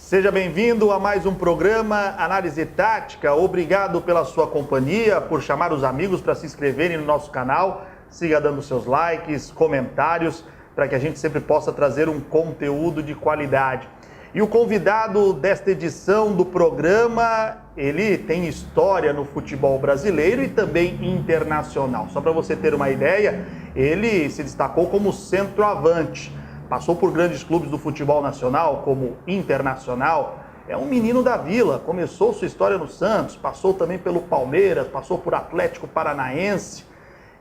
Seja bem-vindo a mais um programa Análise Tática. Obrigado pela sua companhia, por chamar os amigos para se inscreverem no nosso canal. Siga dando seus likes, comentários, para que a gente sempre possa trazer um conteúdo de qualidade. E o convidado desta edição do programa, ele tem história no futebol brasileiro e também internacional. Só para você ter uma ideia, ele se destacou como centroavante. Passou por grandes clubes do futebol nacional, como Internacional. É um menino da Vila, começou sua história no Santos, passou também pelo Palmeiras, passou por Atlético Paranaense.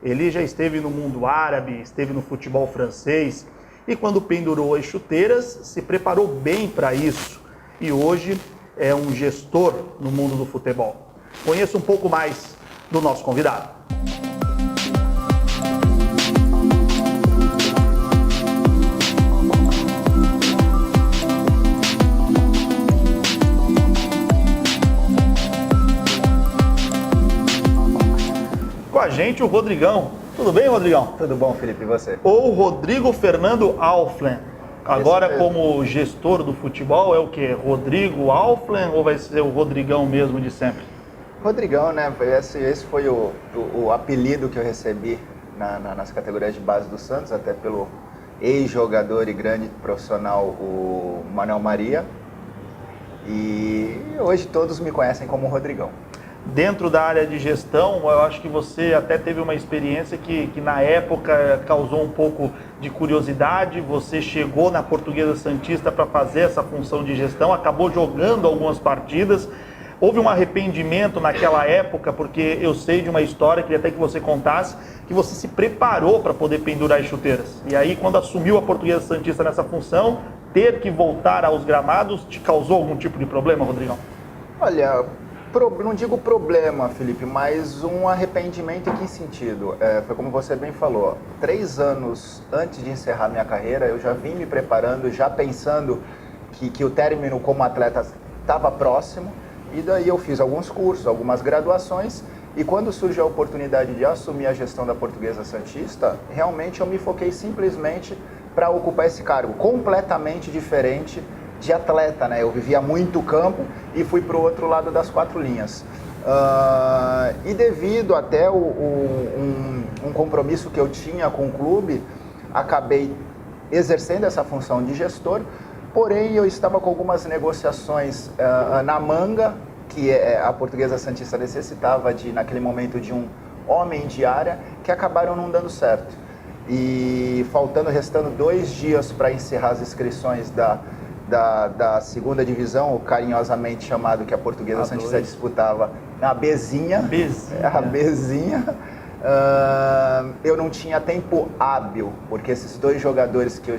Ele já esteve no mundo árabe, esteve no futebol francês. E quando pendurou as chuteiras, se preparou bem para isso. E hoje é um gestor no mundo do futebol. Conheça um pouco mais do nosso convidado. Com a gente o Rodrigão. Tudo bem, Rodrigão? Tudo bom, Felipe, e você? Ou Rodrigo Fernando Alflen. Agora, como gestor do futebol, é o quê? Rodrigo Alflen ou vai ser o Rodrigão mesmo de sempre? Rodrigão, né? Esse foi o apelido que eu recebi nas categorias de base do Santos, até pelo ex-jogador e grande profissional, o Manuel Maria. E hoje todos me conhecem como Rodrigão. Dentro da área de gestão, eu acho que você até teve uma experiência que na época causou um pouco de curiosidade. Você chegou na Portuguesa Santista para fazer essa função de gestão, acabou jogando algumas partidas. Houve um arrependimento naquela época, porque eu sei de uma história, queria até que você contasse, que você se preparou para poder pendurar as chuteiras. E aí, quando assumiu a Portuguesa Santista nessa função, ter que voltar aos gramados te causou algum tipo de problema, Rodrigão? Olha, não digo problema, Felipe, mas um arrependimento em que sentido? Foi como você bem falou, 3 anos antes de encerrar minha carreira, eu já vim me preparando, já pensando que o término como atleta estava próximo, e daí eu fiz alguns cursos, algumas graduações, e quando surgiu a oportunidade de assumir a gestão da Portuguesa Santista, realmente eu me foquei simplesmente para ocupar esse cargo, completamente diferente de atleta, né? Eu vivia muito campo e fui para o outro lado das 4 linhas. E devido até um compromisso que eu tinha com o clube, acabei exercendo essa função de gestor, porém eu estava com algumas negociações na manga, que a Portuguesa Santista necessitava naquele momento de um homem de área, que acabaram não dando certo. E restando 2 dias para encerrar as inscrições da segunda divisão, carinhosamente chamado, que a Portuguesa Santista disputava, a Bzinha. A Bzinha. Eu não tinha tempo hábil, porque esses 2 jogadores que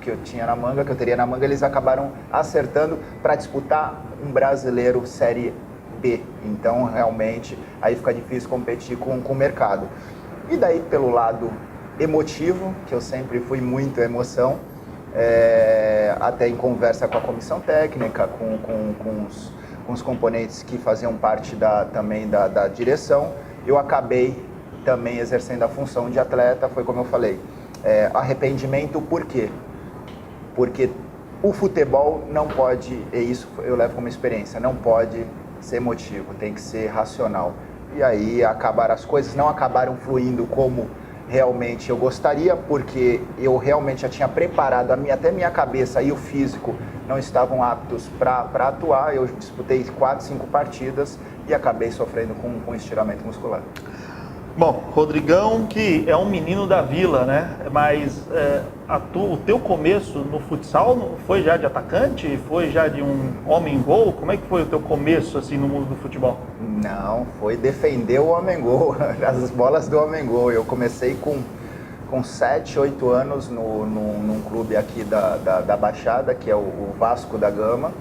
eu tinha na manga, que eu teria na manga, eles acabaram acertando para disputar um brasileiro Série B. Então, realmente, aí fica difícil competir com o mercado. E daí, pelo lado emotivo, que eu sempre fui muito emoção, até em conversa com a comissão técnica, com os componentes que faziam parte também da direção, eu acabei também exercendo a função de atleta. Foi como eu falei, arrependimento por quê? Porque o futebol não pode, e isso eu levo como experiência, não pode ser emotivo, tem que ser racional. E aí as coisas não acabaram fluindo como realmente eu gostaria, porque eu realmente já tinha preparado até minha cabeça e o físico não estavam aptos para atuar. Eu disputei 4, 5 partidas e acabei sofrendo com estiramento muscular. Bom, Rodrigão, que é um menino da Vila, né? Mas o teu começo no futsal foi já de atacante? Foi já de um homem-gol? Como é que foi o teu começo assim, no mundo do futebol? Não, foi defender o homem-gol, as bolas do homem-gol. Eu comecei com 7, 8 anos num clube aqui da Baixada, que é o Vasco da Gama.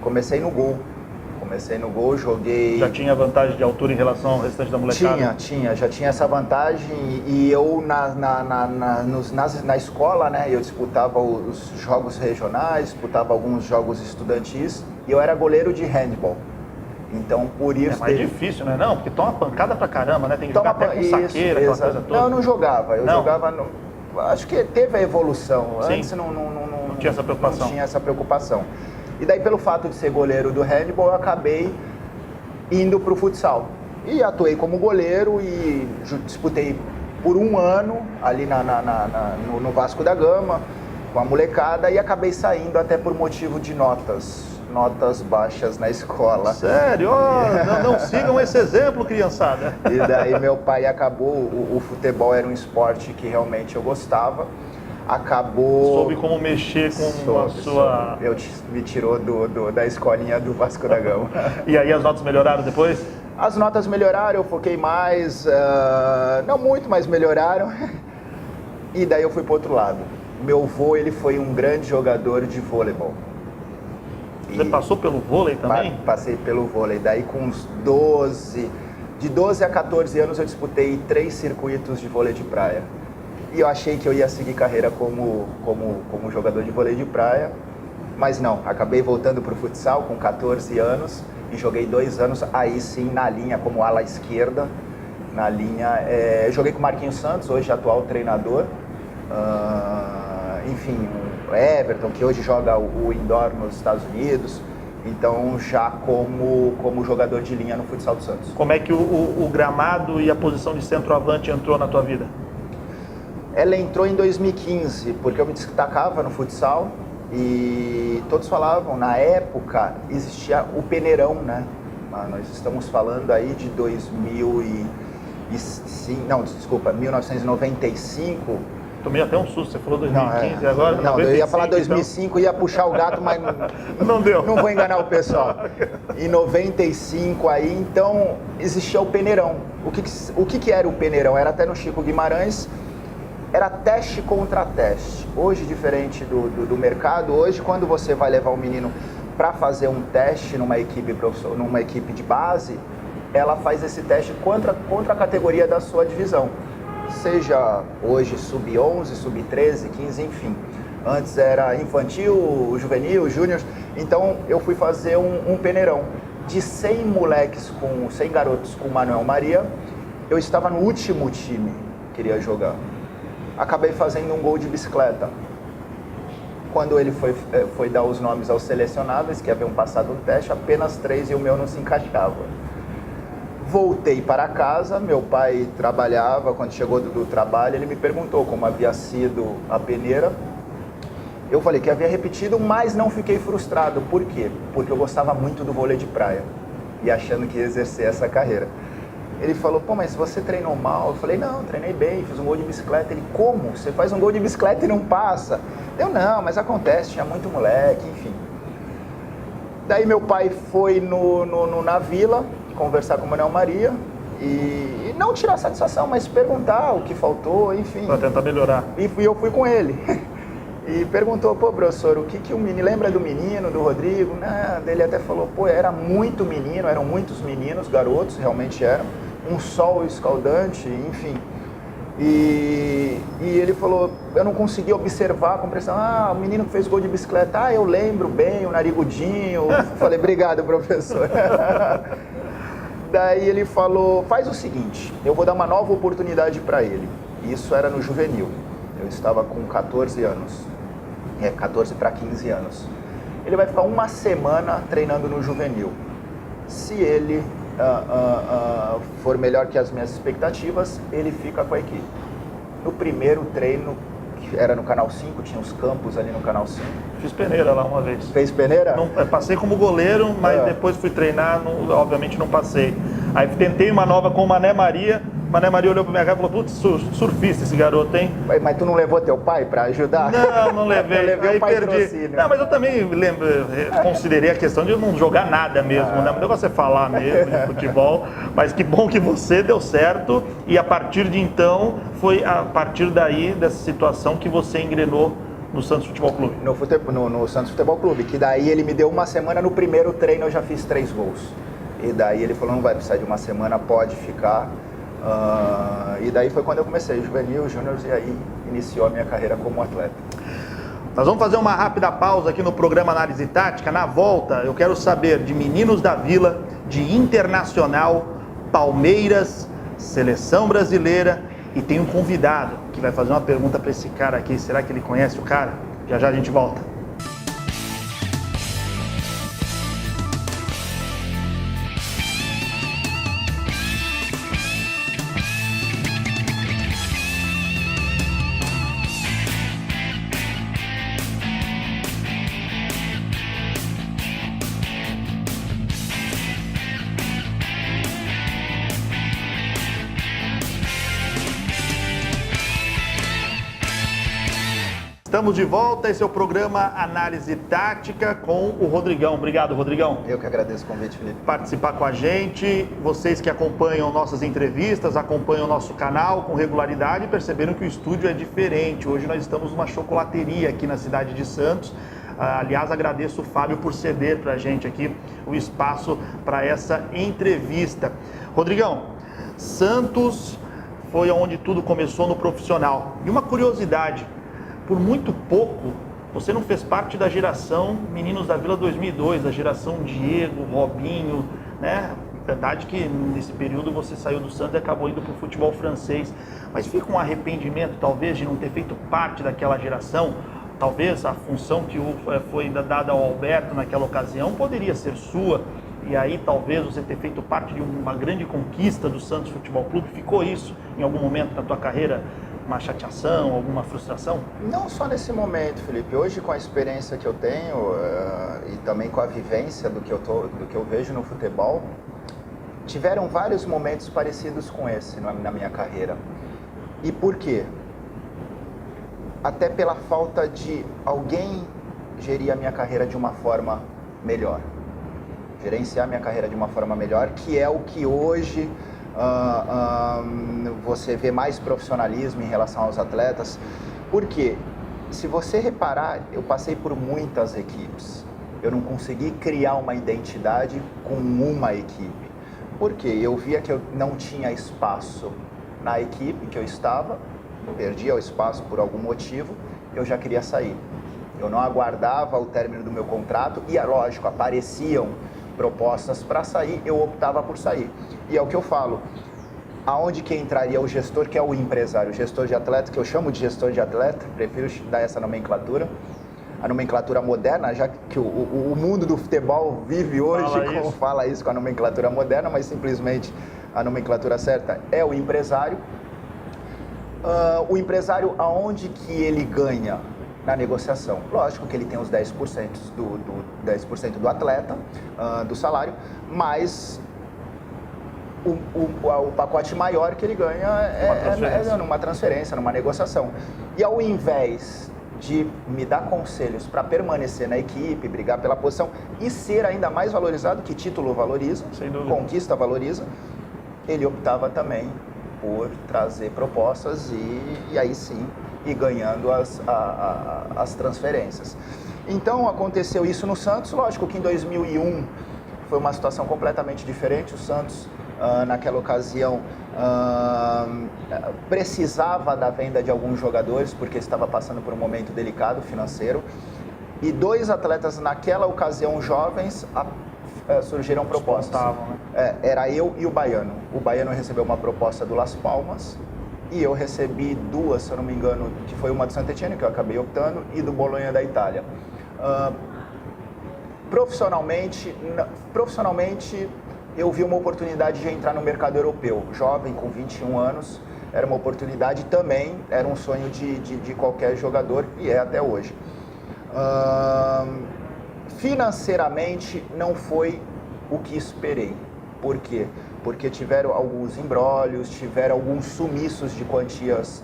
Comecei no gol, joguei... Já tinha vantagem de altura em relação ao restante da molecada? Já tinha essa vantagem, e eu na escola, né, eu disputava os jogos regionais, disputava alguns jogos estudantis, e eu era goleiro de handball. Então, por isso... É mais difícil, né? Não, porque toma pancada pra caramba, né? Tem que jogar até com saqueira, aquela coisa toda. Não, eu não jogava. Jogava... Acho que teve a evolução. Sim. Antes não tinha essa preocupação. Não tinha essa preocupação. E daí, pelo fato de ser goleiro do handball, eu acabei indo para o futsal. E atuei como goleiro e disputei por um ano ali no Vasco da Gama, com a molecada, e acabei saindo até por motivo de notas baixas na escola. Sério? Não sigam esse exemplo, criançada. E daí meu pai acabou, o futebol era um esporte que realmente eu gostava, acabou... Soube como mexer com a sua... Me tirou da escolinha do Vasco da Gama. E aí as notas melhoraram depois? As notas melhoraram, eu foquei mais, não muito, mas melhoraram. E daí eu fui para outro lado. Meu avô, ele foi um grande jogador de vôleibol. Você passou pelo vôlei também? Passei pelo vôlei. Daí com uns de 12 a 14 anos eu disputei 3 circuitos de vôlei de praia. E eu achei que eu ia seguir carreira como jogador de vôlei de praia. Mas não, acabei voltando para o futsal com 14 anos. E joguei 2 anos, aí sim, na linha, como ala esquerda. Na linha, joguei com o Marquinhos Santos, hoje atual treinador. Enfim, o Everton, que hoje joga o indoor nos Estados Unidos. Então, já como jogador de linha no futsal do Santos. Como é que o gramado e a posição de centroavante entrou na tua vida? Ela entrou em 2015, porque eu me destacava no futsal. E todos falavam, na época existia o peneirão, né? Nós estamos falando aí de 1995. Tomei até um susto, você falou 2015 agora? Não, 95, eu ia falar 2005, então... ia puxar o gato, mas não deu. Não vou enganar o pessoal. Em 95 aí, então, existia o peneirão. O que era o peneirão? Era até no Chico Guimarães. Era teste contra teste. Hoje, diferente do mercado, hoje quando você vai levar um menino para fazer um teste numa equipe de base, ela faz esse teste contra a categoria da sua divisão. Seja hoje sub-11, sub-13, 15, enfim. Antes era infantil, juvenil, júnior. Então eu fui fazer um peneirão. De 100 garotos com o Manuel Maria, eu estava no último time que queria jogar. Acabei fazendo um gol de bicicleta. Quando ele foi dar os nomes aos selecionáveis, que haviam passado um teste, apenas 3 e o meu não se encaixava. Voltei para casa, meu pai trabalhava, quando chegou do trabalho, ele me perguntou como havia sido a peneira. Eu falei que havia repetido, mas não fiquei frustrado. Por quê? Porque eu gostava muito do vôlei de praia e achando que ia exercer essa carreira. Ele falou, pô, mas você treinou mal? Eu falei, não, treinei bem, fiz um gol de bicicleta. Ele, como? Você faz um gol de bicicleta e não passa? Eu, não, mas acontece, tinha muito moleque, enfim. Daí meu pai foi na vila conversar com o Manuel Maria e não tirar satisfação, mas perguntar o que faltou, enfim. Para tentar melhorar. E eu fui com ele. E perguntou, pô, professor, o que o menino, lembra do menino, do Rodrigo? Ele até falou, pô, era muito menino, eram muitos meninos, garotos, realmente eram. Um sol escaldante, enfim. E ele falou, eu não consegui observar com pressão, o menino que fez gol de bicicleta, eu lembro bem, o narigudinho. Falei, obrigado, professor. Daí ele falou, faz o seguinte, eu vou dar uma nova oportunidade para ele. Isso era no juvenil, eu estava com 14 anos, 14 para 15 anos. Ele vai ficar uma semana treinando no juvenil. Se ele for melhor que as minhas expectativas, ele fica com a equipe. No primeiro treino, que era no Canal 5, tinha os campos ali no Canal 5. Fiz peneira lá uma vez. Fez peneira? Não, passei como goleiro, mas depois fui treinar, obviamente não passei. Aí tentei uma nova com o Mané Maria. Mané Maria olhou pra minha cara e falou, putz, surfista esse garoto, hein? Mas tu não levou teu pai pra ajudar? Não levei. Eu levei aí o pai perdi. Trocínio. Não, mas eu também considerei a questão de não jogar nada mesmo, né? O negócio é falar mesmo de futebol. Mas que bom que você deu certo. E a partir de então, foi a partir daí, dessa situação, que você engrenou no Santos Futebol Clube. No Santos Futebol Clube, que daí ele me deu uma semana, no primeiro treino eu já fiz 3 gols. E daí ele falou, não vai precisar de uma semana, pode ficar. E daí foi quando eu comecei, juvenil, júnior, e aí iniciou a minha carreira como atleta. Nós vamos fazer uma rápida pausa aqui no programa Análise Tática. Na volta, eu quero saber de Meninos da Vila, de Internacional, Palmeiras, Seleção Brasileira, e tem um convidado que vai fazer uma pergunta para esse cara aqui. Será que ele conhece o cara? Já já a gente volta. Estamos de volta, esse é o programa Análise Tática com o Rodrigão. Obrigado, Rodrigão. Eu que agradeço o convite, Felipe. Participar com a gente, vocês que acompanham nossas entrevistas, acompanham o nosso canal com regularidade, perceberam que o estúdio é diferente. Hoje nós estamos numa chocolateria aqui na cidade de Santos. Aliás, agradeço o Fábio por ceder para a gente aqui o espaço para essa entrevista. Rodrigão, Santos foi onde tudo começou no profissional. E uma curiosidade, por muito pouco, você não fez parte da geração Meninos da Vila 2002, da geração Diego, Robinho, né? Verdade que nesse período você saiu do Santos e acabou indo para o futebol francês. Mas fica um arrependimento, talvez, de não ter feito parte daquela geração? Talvez a função que foi dada ao Alberto naquela ocasião poderia ser sua. E aí talvez você ter feito parte de uma grande conquista do Santos Futebol Clube. Ficou isso em algum momento da tua carreira? Uma chateação, alguma frustração? Não só nesse momento, Felipe. Hoje, com a experiência que eu tenho e também com a vivência do que eu vejo no futebol, tiveram vários momentos parecidos com esse na minha carreira. E por quê? Até pela falta de alguém gerir a minha carreira de uma forma melhor. Gerenciar minha carreira de uma forma melhor, que é o que hoje você vê mais profissionalismo em relação aos atletas. Porque, se você reparar, eu passei por muitas equipes. Eu não consegui criar uma identidade com uma equipe. Porque eu via que eu não tinha espaço na equipe que eu estava, perdia o espaço por algum motivo, eu já queria sair. Eu não aguardava o término do meu contrato e, é lógico, apareciam propostas para sair, eu optava por sair. E é o que eu falo, aonde que entraria o gestor, que é o empresário, o gestor de atleta, que eu chamo de gestor de atleta, prefiro dar essa nomenclatura, a nomenclatura moderna, já que o mundo do futebol vive hoje, fala isso com a nomenclatura moderna, mas simplesmente a nomenclatura certa é o empresário. O empresário, aonde que ele ganha? Na negociação. Lógico que ele tem os 10% do atleta, do salário, mas o pacote maior que ele ganha é numa transferência, numa negociação. E ao invés de me dar conselhos para permanecer na equipe, brigar pela posição e ser ainda mais valorizado, que título valoriza, conquista valoriza, ele optava também por trazer propostas e aí sim ir ganhando as transferências. Então aconteceu isso no Santos, lógico que em 2001 foi uma situação completamente diferente. O Santos naquela ocasião precisava da venda de alguns jogadores porque estava passando por um momento delicado financeiro e 2 atletas naquela ocasião jovens surgiram propostas. Né? Era eu e o Baiano. O Baiano recebeu uma proposta do Las Palmas e eu recebi 2, se eu não me engano, que foi uma do Saint-Étienne, que eu acabei optando, e do Bolonha da Itália. Profissionalmente, eu vi uma oportunidade de entrar no mercado europeu. Jovem, com 21 anos, era uma oportunidade também, era um sonho de qualquer jogador e é até hoje. Financeiramente, não foi o que esperei. Por quê? Porque tiveram alguns imbróglios, tiveram alguns sumiços de quantias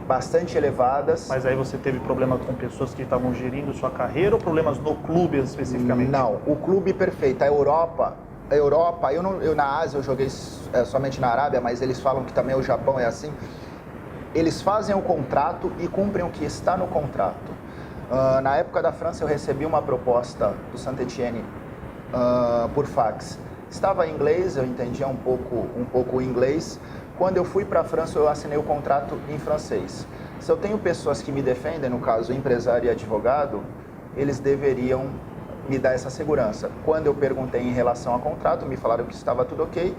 bastante elevadas. Mas aí você teve problema com pessoas que estavam gerindo sua carreira ou problemas no clube especificamente? Não, o clube perfeito, a Europa, eu na Ásia eu joguei somente na Arábia, mas eles falam que também o Japão é assim. Eles fazem o contrato e cumprem o que está no contrato. Na época da França eu recebi uma proposta do Saint-Étienne por fax. Estava em inglês, eu entendia um pouco inglês. Quando eu fui para a França, eu assinei o contrato em francês. Se eu tenho pessoas que me defendem, no caso empresário e advogado, eles deveriam me dar essa segurança. Quando eu perguntei em relação ao contrato, me falaram que estava tudo ok.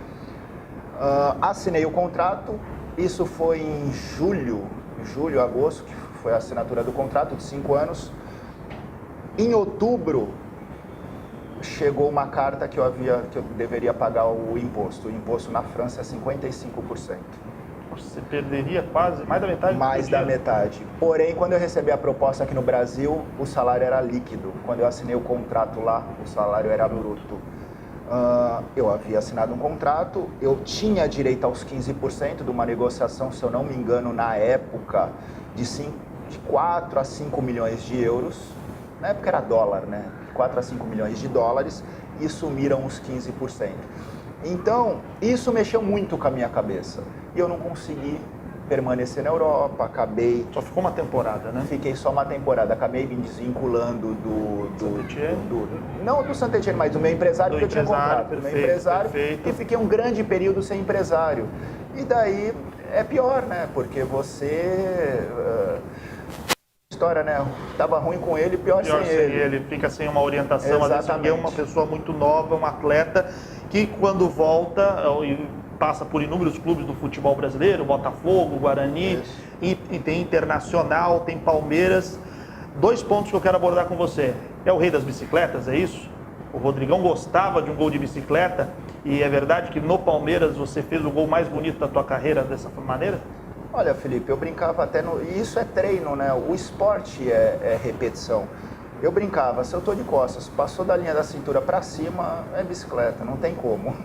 Assinei o contrato, isso foi em julho, agosto, que foi a assinatura do contrato de 5 anos. Em outubro, chegou uma carta que eu deveria pagar o imposto. O imposto na França é 55%. Você perderia quase mais da metade? Mais da metade. Porém, quando eu recebi a proposta aqui no Brasil, o salário era líquido. Quando eu assinei o contrato lá, o salário era bruto. Eu havia assinado um contrato, eu tinha direito aos 15% de uma negociação, se eu não me engano, na época, de de 4 a 5 milhões de euros, na época era dólar, né? 4 a 5 milhões de dólares e sumiram os 15%. Então, isso mexeu muito com a minha cabeça. E eu não consegui permanecer na Europa, acabei... Só ficou uma temporada, né? Fiquei só uma temporada, acabei me desvinculando não do Saint-Étienne, mas do meu empresário, porque eu tinha contrato. Do meu empresário, perfeito. E fiquei um grande período sem empresário. E daí é pior, né? Porque você... história, né? Tava ruim com ele, pior sem ele. Fica sem uma orientação. Exatamente. Às vezes é uma pessoa muito nova, um atleta, que quando volta passa por inúmeros clubes do futebol brasileiro, Botafogo, Guarani, e tem Internacional, tem Palmeiras. 2 pontos que eu quero abordar com você. É o rei das bicicletas, é isso? O Rodrigão gostava de um gol de bicicleta, e é verdade que no Palmeiras você fez o gol mais bonito da tua carreira dessa maneira? Olha, Felipe, eu brincava até e isso é treino, né? O esporte é repetição. Eu brincava, se eu tô de costas, passou da linha da cintura para cima, é bicicleta, não tem como.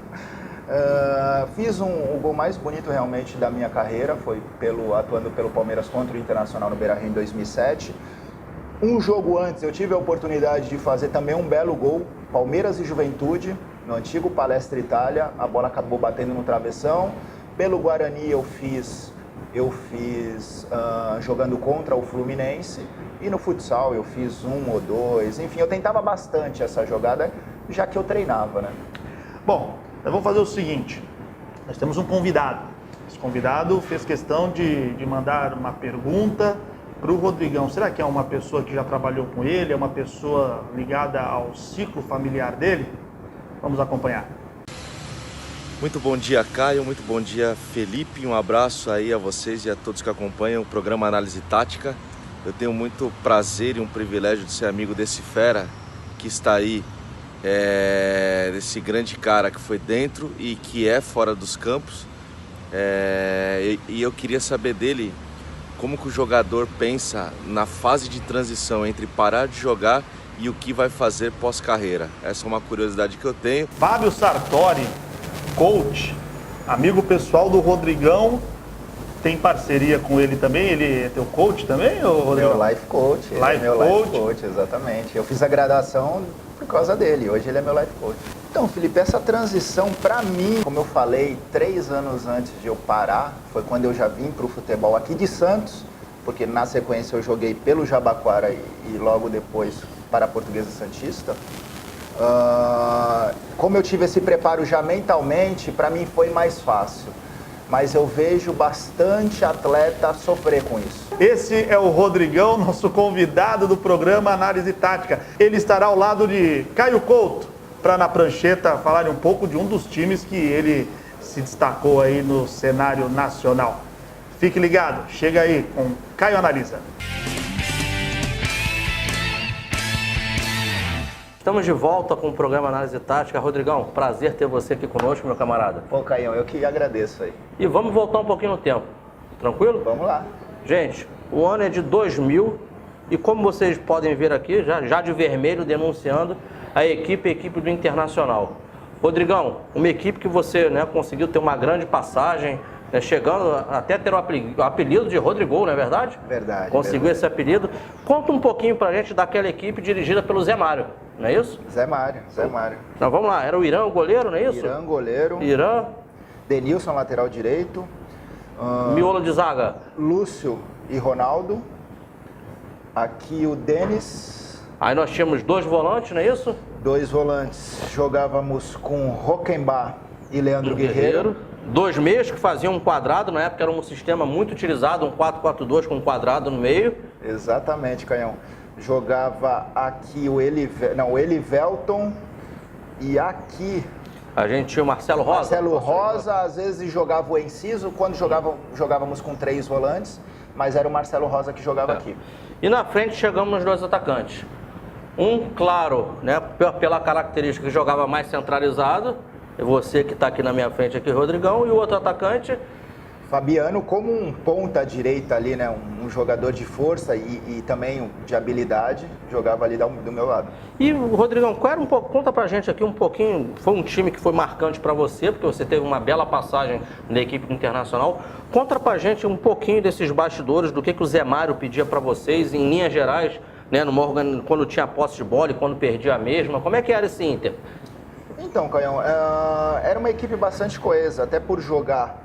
Fiz o gol mais bonito realmente da minha carreira, foi atuando pelo Palmeiras contra o Internacional no Beira-Rio em 2007. Um jogo antes eu tive a oportunidade de fazer também um belo gol, Palmeiras e Juventude, no antigo Palestra Itália, a bola acabou batendo no travessão. Pelo Guarani eu fiz jogando contra o Fluminense, e no futsal eu fiz 1 ou 2, enfim, eu tentava bastante essa jogada, já que eu treinava, né? Bom, eu vou fazer o seguinte, nós temos um convidado. Esse convidado fez questão de mandar uma pergunta para o Rodrigão. Será que é uma pessoa que já trabalhou com ele? É uma pessoa ligada ao ciclo familiar dele? Vamos acompanhar. Muito bom dia, Caio. Muito bom dia, Felipe. Um abraço aí a vocês e a todos que acompanham o programa Análise Tática. Eu tenho muito prazer e um privilégio de ser amigo desse fera que está aí, desse grande cara que foi dentro e que é fora dos campos. E eu queria saber dele como que o jogador pensa na fase de transição entre parar de jogar e o que vai fazer pós-carreira. Essa é uma curiosidade que eu tenho. Fábio Sartori, coach, amigo pessoal do Rodrigão, tem parceria com ele também? Ele é teu coach também, Rodrigão? Meu life coach. Life coach, exatamente. Eu fiz a graduação por causa dele, hoje ele é meu life coach. Então, Felipe, essa transição para mim, como eu falei, 3 anos antes de eu parar, foi quando eu já vim para o futebol aqui de Santos, porque na sequência eu joguei pelo Jabaquara e logo depois para a Portuguesa Santista. Como eu tive esse preparo já mentalmente, para mim foi mais fácil. Mas eu vejo bastante atleta sofrer com isso. Esse é o Rodrigão, nosso convidado do programa Análise Tática. Ele estará ao lado de Caio Couto, para na prancheta falar um pouco de um dos times que ele se destacou aí no cenário nacional. Fique ligado, chega aí com Caio Analisa. Estamos de volta com o programa Análise Tática. Rodrigão, prazer ter você aqui conosco, meu camarada. Pô, Caião, eu que agradeço aí. E vamos voltar um pouquinho no tempo, tranquilo? Vamos lá. Gente, o ano é de 2000 e como vocês podem ver aqui, já de vermelho denunciando a equipe do Internacional. Rodrigão, uma equipe que você conseguiu ter uma grande passagem, chegando até ter o apelido de Rodrigo, não é verdade? Verdade. Conseguiu esse apelido. Conta um pouquinho pra gente daquela equipe dirigida pelo Zé Mário, não é isso? Zé Mário. Então vamos lá, era o Irã o goleiro, não é isso? Irã goleiro. Irã. Denilson lateral direito. Miolo de zaga. Lúcio e Ronaldo. Aqui o Denis. Aí nós tínhamos 2 volantes, não é isso? 2 volantes. Jogávamos com Roquembar e Leandro Guerreiro. 2 meias que faziam um quadrado, na época era um sistema muito utilizado, um 4-4-2 com um quadrado no meio. Exatamente, Canhão. Jogava aqui o Elivelton e aqui... A gente tinha o Marcelo Rosa. Marcelo Rosa, às vezes jogava o Enciso, quando jogávamos com 3 volantes, mas era o Marcelo Rosa que jogava aqui. E na frente chegamos nos 2 atacantes. Um, claro, pela característica que jogava mais centralizado, você que está aqui na minha frente aqui, Rodrigão, e o outro atacante Fabiano como um ponta direita ali, né? Um jogador de força e também de habilidade, jogava ali do meu lado. E, Rodrigão, conta pra gente aqui um pouquinho, foi um time que foi marcante para você, porque você teve uma bela passagem na equipe internacional. Conta pra gente um pouquinho desses bastidores, do que o Zé Mário pedia para vocês, em linhas gerais, né, quando tinha posse de bola e quando perdia a mesma. Como é que era esse Inter? Então, Caião, era uma equipe bastante coesa, até por jogar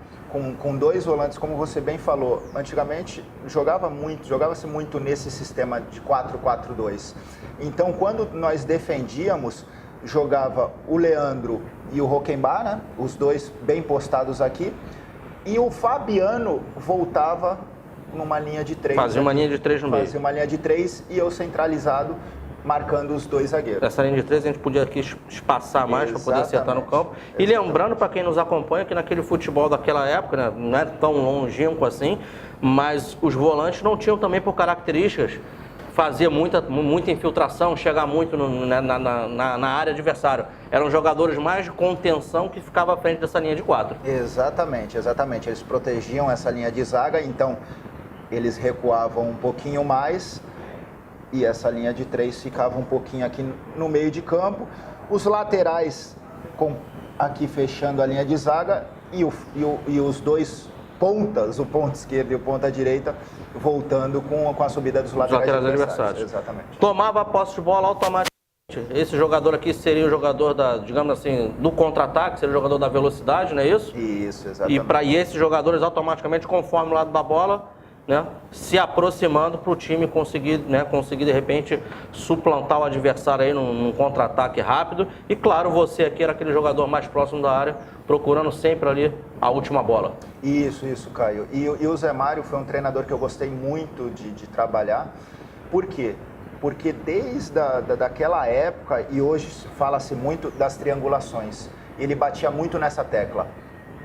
com dois volantes, como você bem falou. Antigamente jogava-se muito nesse sistema de 4-4-2. Então, quando nós defendíamos, jogava o Leandro e o Roquembar, né? Os dois bem postados aqui, e o Fabiano voltava numa linha de 3. Fazia uma linha de 3 no meio. Fazia uma linha de 3 e eu centralizado, marcando os dois zagueiros. Essa linha de 3 a gente podia aqui espaçar mais para poder acertar no campo. E lembrando para quem nos acompanha que naquele futebol daquela época, né, não é tão longínquo assim, mas os volantes não tinham também por características fazer muita infiltração, chegar muito na área adversária. Eram jogadores mais de contenção que ficavam à frente dessa linha de 4. Exatamente. Eles protegiam essa linha de zaga, então eles recuavam um pouquinho mais e essa linha de 3 ficava um pouquinho aqui no meio de campo. Os laterais aqui fechando a linha de zaga e os dois pontas, o ponta esquerda e o ponta direita, voltando com a subida dos laterais adversários. Exatamente. Tomava a posse de bola automaticamente. Esse jogador aqui seria o jogador digamos assim, do contra-ataque, seria o jogador da velocidade, não é isso? Isso, exatamente. E esses jogadores automaticamente, conforme o lado da bola, né, se aproximando para o time conseguir de repente suplantar o adversário aí num contra-ataque rápido. E claro, você aqui era aquele jogador mais próximo da área, procurando sempre ali a última bola. Isso, Caio. E o Zé Mário foi um treinador que eu gostei muito de trabalhar. Por quê? Porque desde daquela época, e hoje fala-se muito das triangulações, ele batia muito nessa tecla.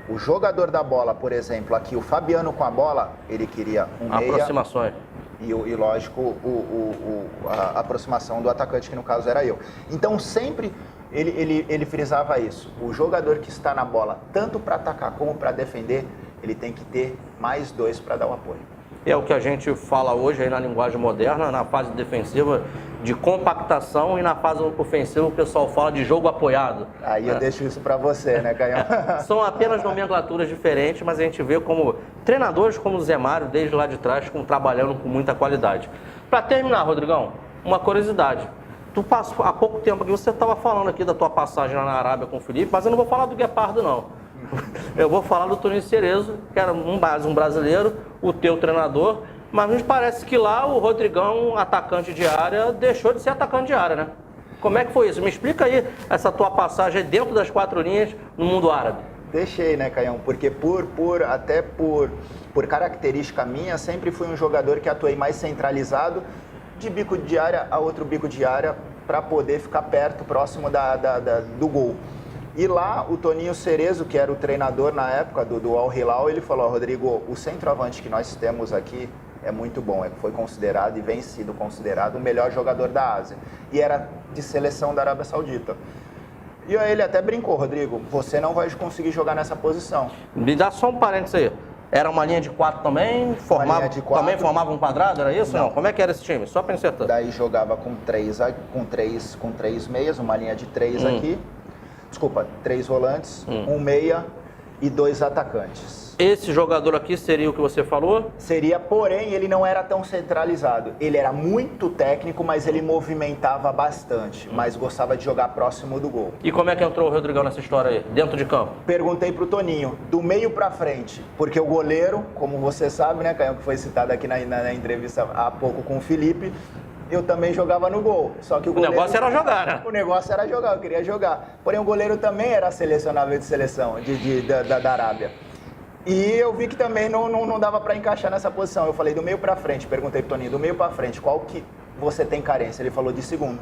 O jogador da bola, por exemplo, aqui o Fabiano com a bola, ele queria meia. Aproximações. E lógico, a aproximação do atacante, que no caso era eu. Então sempre ele frisava isso. O jogador que está na bola, tanto para atacar como para defender, ele tem que ter mais dois para dar o apoio. É o que a gente fala hoje aí na linguagem moderna, na fase defensiva de compactação, e na fase ofensiva o pessoal fala de jogo apoiado. Aí eu deixo isso para você, né, Caio? São apenas nomenclaturas diferentes, mas a gente vê como treinadores como o Zé Mário, desde lá de trás, trabalhando com muita qualidade. Para terminar, Rodrigão, uma curiosidade. Tu passou há pouco tempo aqui, você estava falando aqui da tua passagem lá na Arábia com o Felipe, mas eu não vou falar do Guepardo, não. Eu vou falar do Toninho Cerezo, que era um brasileiro, o teu treinador, mas me parece que lá o Rodrigão, atacante de área, deixou de ser atacante de área, né? Como é que foi isso? Me explica aí essa tua passagem dentro das 4 linhas no mundo árabe. Deixei, né, Caião? Porque até por característica minha, sempre fui um jogador que atuei mais centralizado, de bico de área a outro bico de área, para poder ficar perto, próximo do gol. E lá, o Toninho Cerezo, que era o treinador na época do Al Hilal, ele falou: Rodrigo, o centroavante que nós temos aqui é muito bom, foi considerado e vem sido considerado o melhor jogador da Ásia. E era de seleção da Arábia Saudita. E aí ele até brincou: Rodrigo, você não vai conseguir jogar nessa posição. Me dá só um parênteses aí. Era uma linha de 4 também? Também formava um quadrado, era isso? Não. Como é que era esse time? Só para acertar. Daí jogava com três meias, uma linha de 3 aqui. Desculpa, 3 volantes, um meia e 2 atacantes. Esse jogador aqui seria o que você falou? Seria, porém, ele não era tão centralizado. Ele era muito técnico, mas ele movimentava bastante, mas gostava de jogar próximo do gol. E como é que entrou o Rodrigão nessa história aí, dentro de campo? Perguntei pro Toninho, do meio pra frente, porque o goleiro, como você sabe, né, Caio, que foi citado aqui na entrevista há pouco com o Felipe, eu também jogava no gol. Só que o negócio era jogar, né? O negócio era jogar, eu queria jogar. Porém, o goleiro também era selecionável de seleção da Arábia. E eu vi que também não dava para encaixar nessa posição. Eu falei, do meio para frente, perguntei pro Toninho, do meio para frente, qual que você tem carência? Ele falou, de segundo.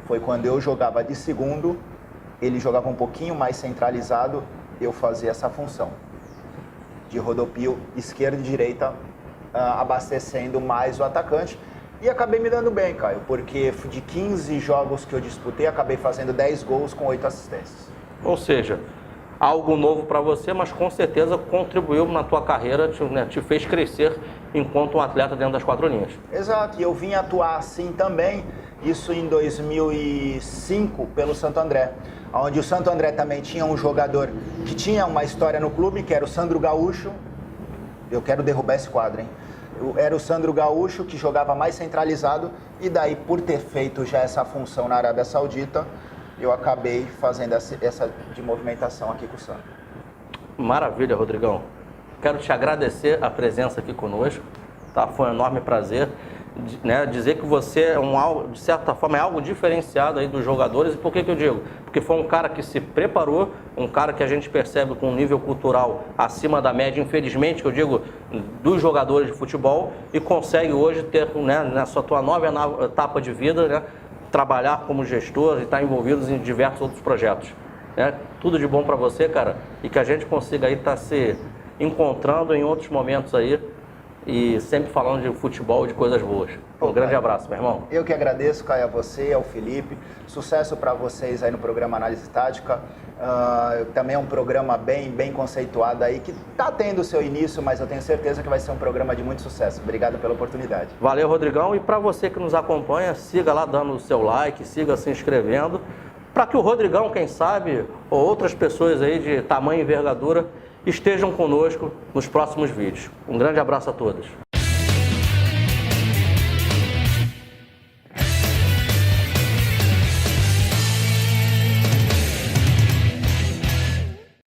Foi quando eu jogava de segundo, ele jogava um pouquinho mais centralizado, eu fazia essa função. De rodopio esquerda e direita, abastecendo mais o atacante. E acabei me dando bem, Caio, porque de 15 jogos que eu disputei, acabei fazendo 10 gols com 8 assistências. Ou seja, algo novo para você, mas com certeza contribuiu na tua carreira, te fez crescer enquanto um atleta dentro das quatro linhas. Exato, e eu vim atuar assim também, isso em 2005 pelo Santo André, onde o Santo André também tinha um jogador que tinha uma história no clube, que era o Sandro Gaúcho. Eu quero derrubar esse quadro, hein? Era o Sandro Gaúcho, que jogava mais centralizado, e daí, por ter feito já essa função na Arábia Saudita, eu acabei fazendo essa de movimentação aqui com o Sandro. Maravilha, Rodrigão. Quero te agradecer a presença aqui conosco, tá? Foi um enorme prazer, né? Dizer que você é de certa forma, é algo diferenciado aí dos jogadores. E por que eu digo? Porque foi um cara que se preparou, um cara que a gente percebe com um nível cultural acima da média, infelizmente, que eu digo, dos jogadores de futebol, e consegue hoje ter, né, nessa tua nova etapa de vida, né, trabalhar como gestor e estar envolvido em diversos outros projetos. Né? Tudo de bom para você, cara, e que a gente consiga aí estar se encontrando em outros momentos aí e sempre falando de futebol e de coisas boas. Um grande abraço, meu irmão. Eu que agradeço, Caio, a você, ao Felipe. Sucesso para vocês aí no programa Análise Tática. Também é um programa bem conceituado aí, que está tendo o seu início, mas eu tenho certeza que vai ser um programa de muito sucesso. Obrigado pela oportunidade. Valeu, Rodrigão. E para você que nos acompanha, siga lá dando o seu like, siga se inscrevendo, para que o Rodrigão, quem sabe, ou outras pessoas aí de tamanho e envergadura, estejam conosco nos próximos vídeos. Um grande abraço a todos.